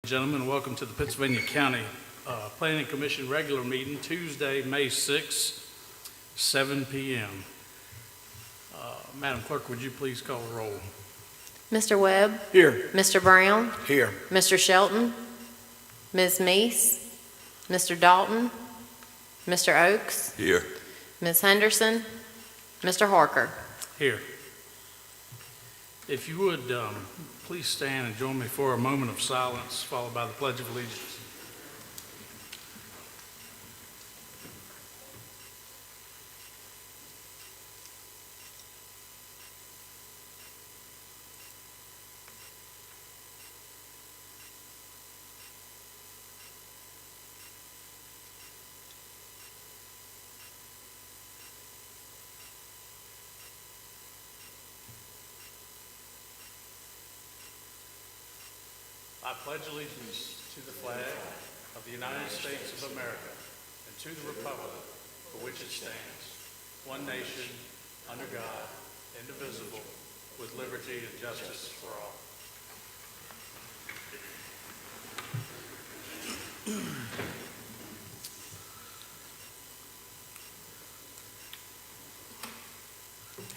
Gentlemen, welcome to the Pittsylvania County Planning Commission regular meeting, Tuesday, May 6, 7 p.m. Madam Clerk, would you please call the roll? Mr. Webb? Here. Mr. Brown? Here. Mr. Shelton? Ms. Meese? Mr. Dalton? Mr. Oakes? Here. Ms. Henderson? Mr. Harker? Here. If you would, please stand and join me for a moment of silence, followed by the Pledge of Allegiance. I pledge allegiance to the flag of the United States of America and to the republic for which it stands, one nation, under God, indivisible, with liberty and justice for all.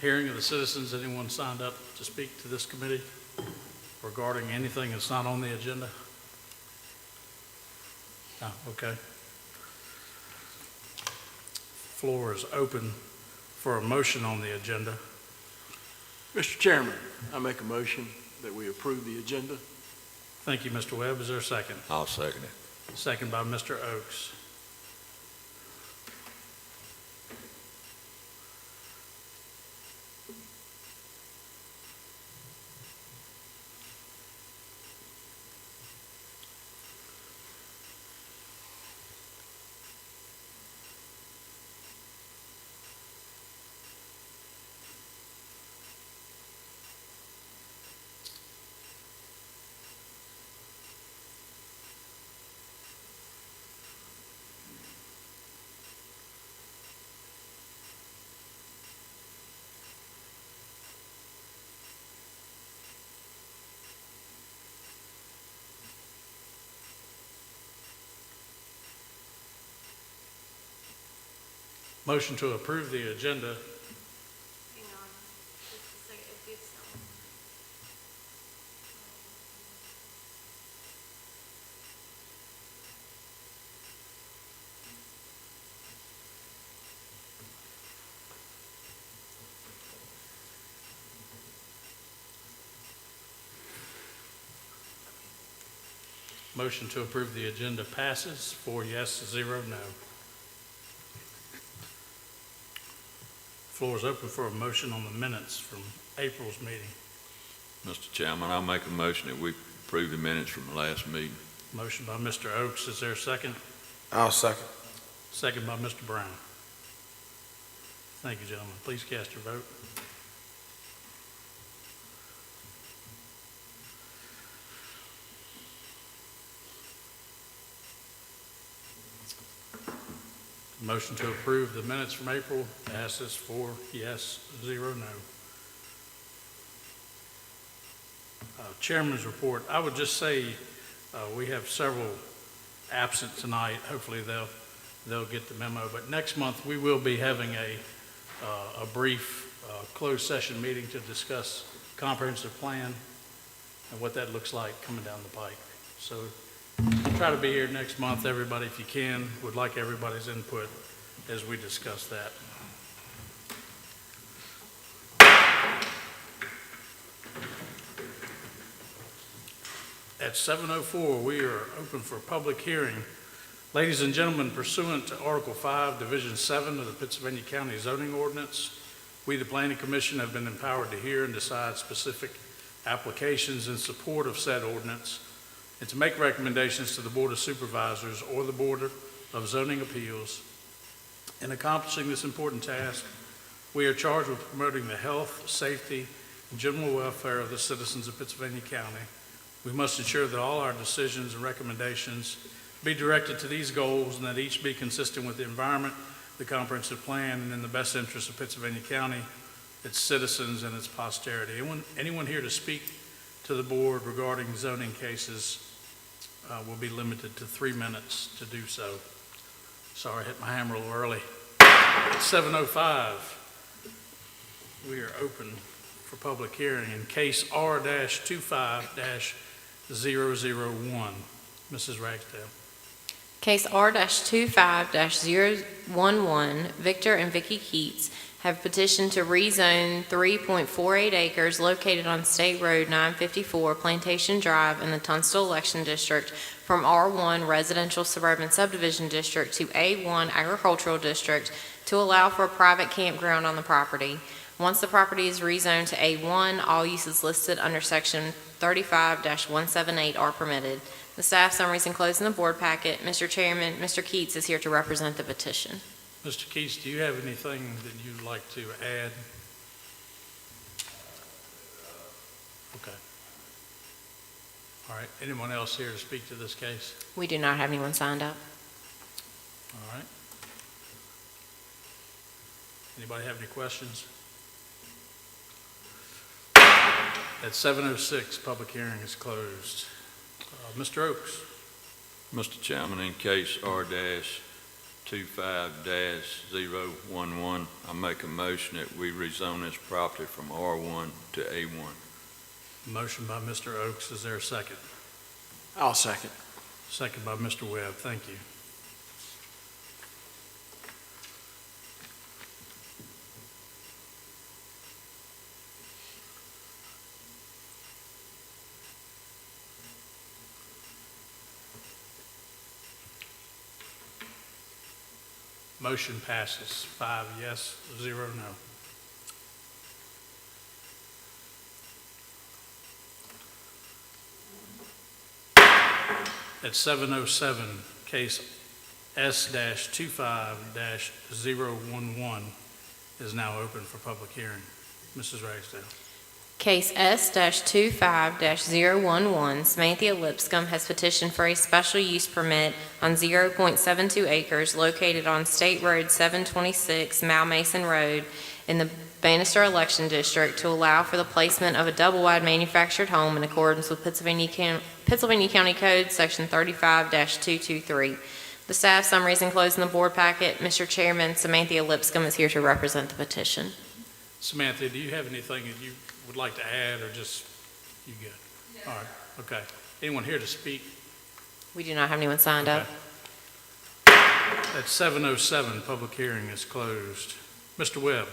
Hearing of the citizens, anyone signed up to speak to this committee regarding anything that's not on the agenda? No, okay. Floor is open for a motion on the agenda. Mr. Chairman, I make a motion that we approve the agenda. Thank you, Mr. Webb. Is there a second? I'll second it. Second by Mr. Oakes. Motion to approve the agenda. Hang on, just a second, it did something. Motion to approve the agenda passes, 4 yes, 0 no. Floor is open for a motion on the minutes from April's meeting. Mr. Chairman, I'll make a motion that we approve the minutes from the last meeting. Motion by Mr. Oakes. Is there a second? I'll second. Second by Mr. Brown. Thank you, gentlemen. Please cast your vote. Motion to approve the minutes from April passes 4 yes, 0 no. Chairman's report. I would just say we have several absent tonight. Hopefully they'll get the memo. But next month we will be having a brief closed session meeting to discuss comprehensive plan and what that looks like coming down the pike. So try to be here next month, everybody, if you can. Would like everybody's input as we discuss that. At 7:04, we are open for public hearing. Ladies and gentlemen, pursuant to Article 5, Division 7 of the Pittsylvania County Zoning Ordinance, we, the Planning Commission, have been empowered to hear and decide specific applications in support of said ordinance and to make recommendations to the Board of Supervisors or the Board of Zoning Appeals. In accomplishing this important task, we are charged with promoting the health, safety, and general welfare of the citizens of Pittsylvania County. We must ensure that all our decisions and recommendations be directed to these goals and that each be consistent with the environment, the comprehensive plan, and in the best interest of Pittsylvania County, its citizens, and its posterity. Anyone here to speak to the board regarding zoning cases will be limited to 3 minutes to do so. Sorry, I hit my hammer a little early. At 7:05, we are open for public hearing in case R-25-001. Mrs. Ragsdale. Case R-25-011, Victor and Vicky Keats have petitioned to rezone 3.48 acres located on State Road 954, Plantation Drive in the Tunstall Election District from R1 Residential Suburban Subdivision District to A1 Agricultural District to allow for a private campground on the property. Once the property is rezoned to A1, all uses listed under Section 35-178 are permitted. The staff summaries enclosed in the board packet. Mr. Chairman, Mr. Keats is here to represent the petition. Mr. Keats, do you have anything that you'd like to add? Okay. All right. Anyone else here to speak to this case? We do not have anyone signed up. All right. Anybody have any questions? At 7:06, public hearing is closed. Mr. Oaks. Mr. Chairman, in case R-25-011, I make a motion that we rezone this property from R1 to A1. Motion by Mr. Oaks. Is there a second? I'll second. Second by Mr. Webb. Thank you. Motion passes. 5 yes, 0 no. At 7:07, case S-25-011 is now open for public hearing. Mrs. Ragsdale. Case S-25-011, Samantha Lipscomb has petitioned for a special use permit on 0.72 acres located on State Road 726, Malmason Road in the Bannister Election District to allow for the placement of a double-wide manufactured home in accordance with Pennsylvania County Code, Section 35-223. The staff summary is enclosed in the board packet. Mr. Chairman, Samantha Lipscomb is here to represent the petition. Samantha, do you have anything that you would like to add, or just, you good? All right, okay. Anyone here to speak? We do not have anyone signed up. At 7:07, public hearing is closed. Mr. Webb.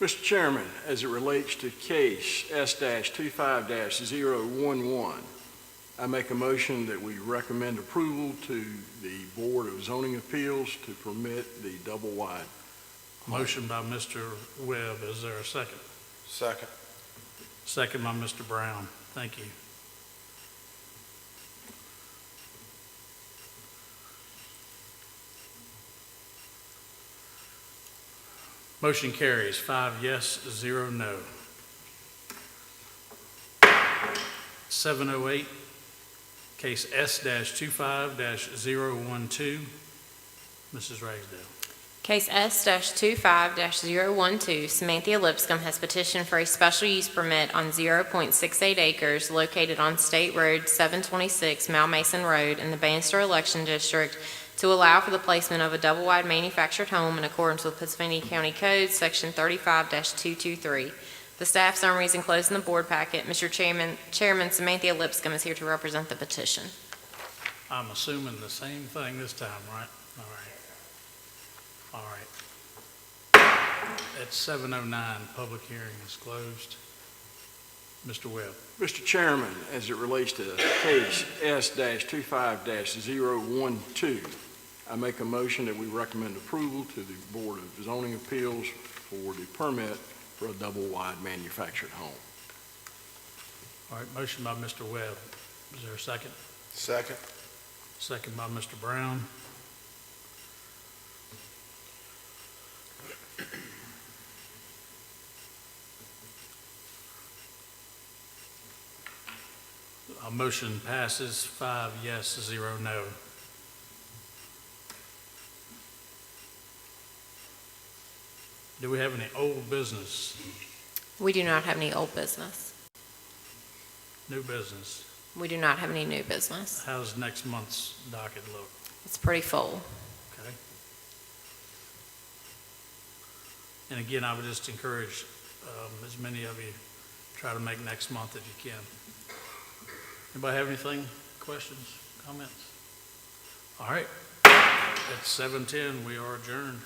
Mr. Chairman, as it relates to case S-25-011, I make a motion that we recommend approval to the Board of Zoning Appeals to permit the double-wide. Motion by Mr. Webb. Is there a second? Second. Second by Mr. Brown. Thank you. Motion carries. 5 yes, 0 no. 7:08, case S-25-012. Mrs. Ragsdale. Case S-25-012, Samantha Lipscomb has petitioned for a special use permit on 0.68 acres located on State Road 726, Malmason Road in the Bannister Election District to allow for the placement of a double-wide manufactured home in accordance with Pennsylvania County Code, Section 35-223. The staff summary is enclosed in the board packet. Mr. Chairman, Samantha Lipscomb is here to represent the petition. I'm assuming the same thing this time, right? All right. All right. At 7:09, public hearing is closed. Mr. Webb. Mr. Chairman, as it relates to case S-25-012, I make a motion that we recommend approval to the Board of Zoning Appeals for the permit for a double-wide manufactured home. All right, motion by Mr. Webb. Is there a second? Second. Second by Mr. Brown. A motion passes 5 yes, 0 no. Do we have any old business? We do not have any old business. New business? We do not have any new business. How's next month's docket look? It's pretty full. Okay. And again, I would just encourage as many of you, try to make next month if you can. Anybody have anything, questions, comments? All right, at 7:10, we are adjourned.